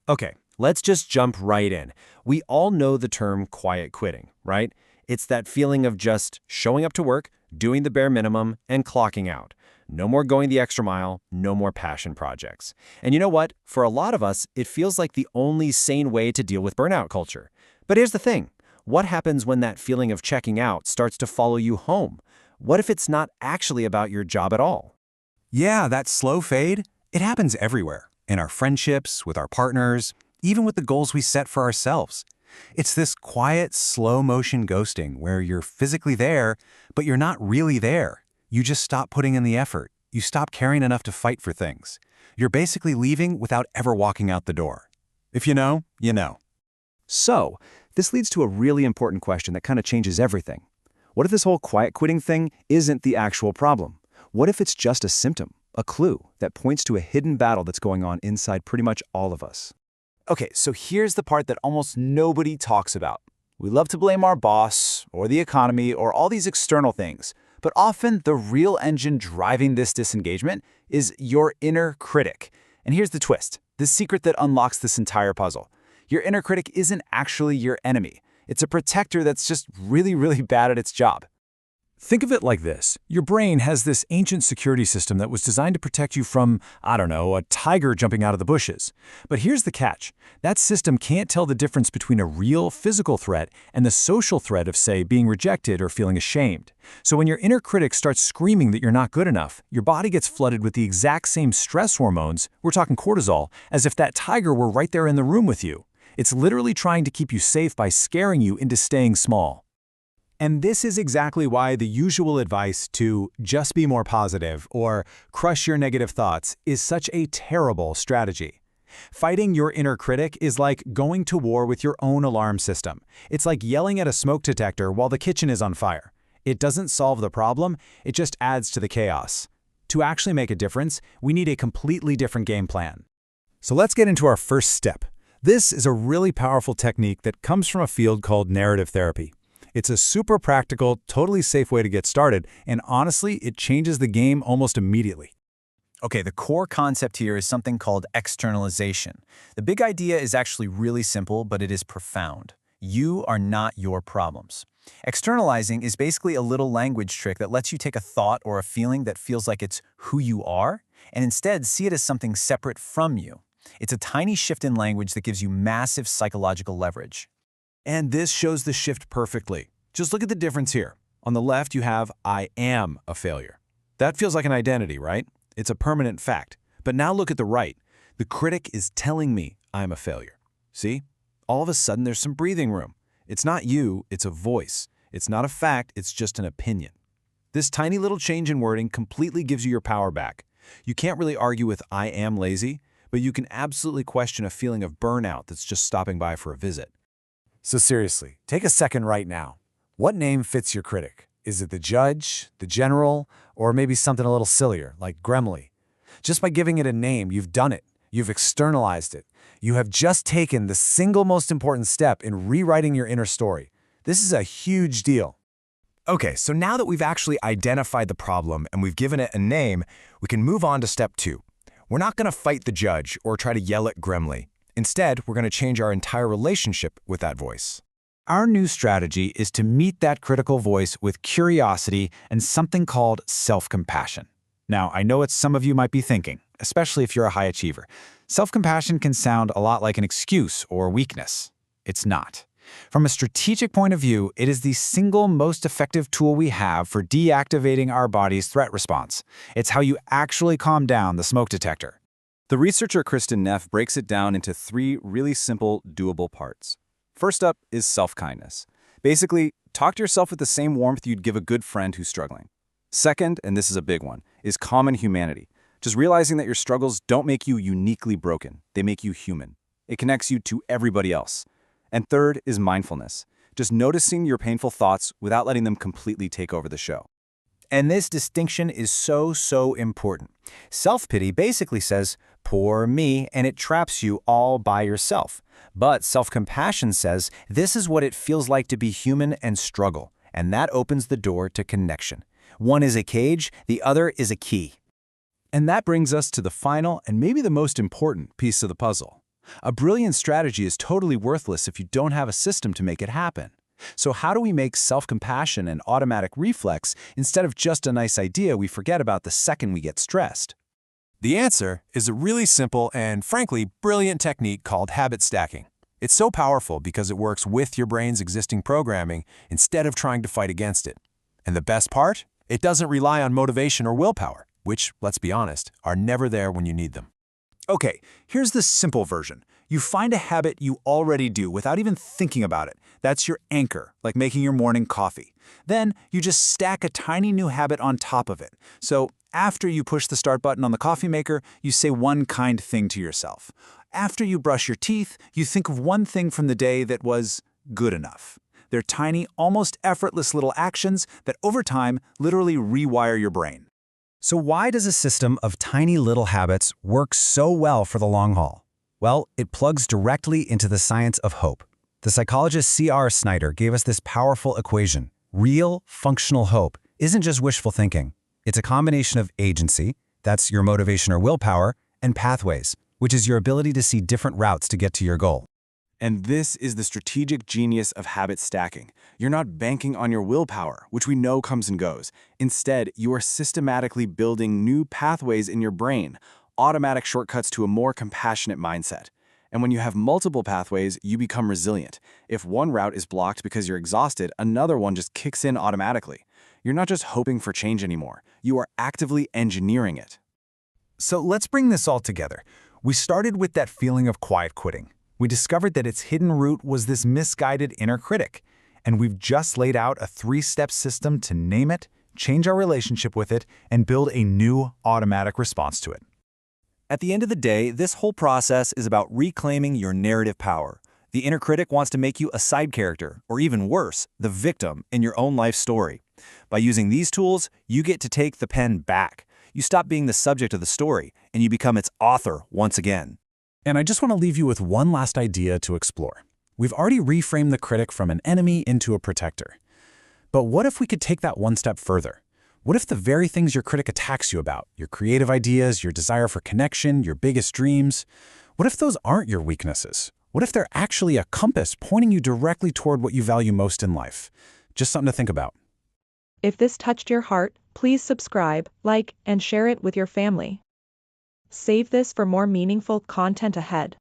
Okay, let's just jump right in. We all know the term quiet quitting, right? It's that feeling of just showing up to work, doing the bare minimum, and clocking out. No more going the extra mile, no more passion projects. And you know what? For a lot of us, it feels like the only sane way to deal with burnout culture. But here's the thing. What happens when that feeling of checking out starts to follow you home? What if it's not actually about your job at all? Yeah, that slow fade, it happens everywhere. In our friendships, with our partners, even with the goals we set for ourselves. It's this quiet, slow motion ghosting where you're physically there, but you're not really there. You just stop putting in the effort. You stop caring enough to fight for things. You're basically leaving without ever walking out the door. If you know, you know. So, this leads to a really important question that kind of changes everything. What if this whole quiet quitting thing isn't the actual problem? What if it's just a symptom, a clue that points to a hidden battle that's going on inside pretty much all of us? Okay, so here's the part that almost nobody talks about. We love to blame our boss, or the economy, or all these external things, but often the real engine driving this disengagement is your inner critic. And here's the twist, the secret that unlocks this entire puzzle. Your inner critic isn't actually your enemy. It's a protector that's just really, really bad at its job. Think of it like this. Your brain has this ancient security system that was designed to protect you from, I don't know, a tiger jumping out of the bushes. But here's the catch. That system can't tell the difference between a real physical threat and the social threat of, say, being rejected or feeling ashamed. So when your inner critic starts screaming that you're not good enough, your body gets flooded with the exact same stress hormones, we're talking cortisol, as if that tiger were right there in the room with you. It's literally trying to keep you safe by scaring you into staying small. And this is exactly why the usual advice to just be more positive or crush your negative thoughts is such a terrible strategy. Fighting your inner critic is like going to war with your own alarm system. It's like yelling at a smoke detector while the kitchen is on fire. It doesn't solve the problem, it just adds to the chaos. To actually make a difference, we need a completely different game plan. So let's get into our first step. This is a really powerful technique that comes from a field called narrative therapy. It's a super practical, totally safe way to get started, and honestly, it changes the game almost immediately. Okay, the core concept here is something called externalization. The big idea is actually really simple, but it is profound. You are not your problems. Externalizing is basically a little language trick that lets you take a thought or a feeling that feels like it's who you are, and instead see it as something separate from you. It's a tiny shift in language that gives you massive psychological leverage. And this shows the shift perfectly. Just look at the difference here. On the left, you have I am a failure. That feels like an identity, right? It's a permanent fact. But now look at the right. The critic is telling me I'm a failure. See? All of a sudden, there's some breathing room. It's not you, it's a voice. It's not a fact, it's just an opinion. This tiny little change in wording completely gives you your power back. You can't really argue with I am lazy, but you can absolutely question a feeling of burnout that's just stopping by for a visit. So seriously, take a second right now. What name fits your critic? Is it the judge, the general, or maybe something a little sillier, like Gremley? Just by giving it a name, you've done it. You've externalized it. You have just taken the single most important step in rewriting your inner story. This is a huge deal. Okay, so now that we've actually identified the problem and we've given it a name, we can move on to step 2. We're not going to fight the judge or try to yell at Gremley. Instead, we're going to change our entire relationship with that voice. Our new strategy is to meet that critical voice with curiosity and something called self-compassion. Now, I know what some of you might be thinking, especially if you're a high achiever. Self-compassion can sound a lot like an excuse or weakness. It's not. From a strategic point of view, it is the single most effective tool we have for deactivating our body's threat response. It's how you actually calm down the smoke detector. The researcher Kristin Neff breaks it down into 3 really simple, doable parts. First up is self-kindness. Basically, talk to yourself with the same warmth you'd give a good friend who's struggling. Second, and this is a big one, is common humanity. Just realizing that your struggles don't make you uniquely broken. They make you human. It connects you to everybody else. And third is mindfulness. Just noticing your painful thoughts without letting them completely take over the show. And this distinction is so important. Self-pity basically says, poor me, and it traps you all by yourself. But self-compassion says, this is what it feels like to be human and struggle. And that opens the door to connection. One is a cage, the other is a key. And that brings us to the final and maybe the most important piece of the puzzle. A brilliant strategy is totally worthless if you don't have a system to make it happen. So how do we make self-compassion an automatic reflex instead of just a nice idea we forget about the second we get stressed? The answer is a really simple and, frankly, brilliant technique called habit stacking. It's so powerful because it works with your brain's existing programming instead of trying to fight against it. And the best part? It doesn't rely on motivation or willpower, which, let's be honest, are never there when you need them. Okay, here's the simple version. You find a habit you already do without even thinking about it. That's your anchor, like making your morning coffee. Then you just stack a tiny new habit on top of it. So after you push the start button on the coffee maker, you say one kind thing to yourself. After you brush your teeth, you think of one thing from the day that was good enough. They're tiny, almost effortless little actions that over time literally rewire your brain. So why does a system of tiny little habits work so well for the long haul? Well, it plugs directly into the science of hope. The psychologist C.R. Snyder gave us this powerful equation. Real, functional hope isn't just wishful thinking. It's a combination of agency, that's your motivation or willpower, and pathways, which is your ability to see different routes to get to your goal. And this is the strategic genius of habit stacking. You're not banking on your willpower, which we know comes and goes. Instead, you are systematically building new pathways in your brain, automatic shortcuts to a more compassionate mindset. And when you have multiple pathways, you become resilient. If one route is blocked because you're exhausted, another one just kicks in automatically. You're not just hoping for change anymore. You are actively engineering it. So let's bring this all together. We started with that feeling of quiet quitting. We discovered that its hidden root was this misguided inner critic. And we've just laid out a 3-step system to name it, change our relationship with it, and build a new automatic response to it. At the end of the day, this whole process is about reclaiming your narrative power. The inner critic wants to make you a side character, or even worse, the victim in your own life story. By using these tools, you get to take the pen back. You stop being the subject of the story, and you become its author once again. And I just want to leave you with one last idea to explore. We've already reframed the critic from an enemy into a protector. But what if we could take that one step further? What if the very things your critic attacks you about, your creative ideas, your desire for connection, your biggest dreams, what if those aren't your weaknesses? What if they're actually a compass pointing you directly toward what you value most in life? Just something to think about. If this touched your heart, please subscribe, like, and share it with your family. Save this for more meaningful content ahead.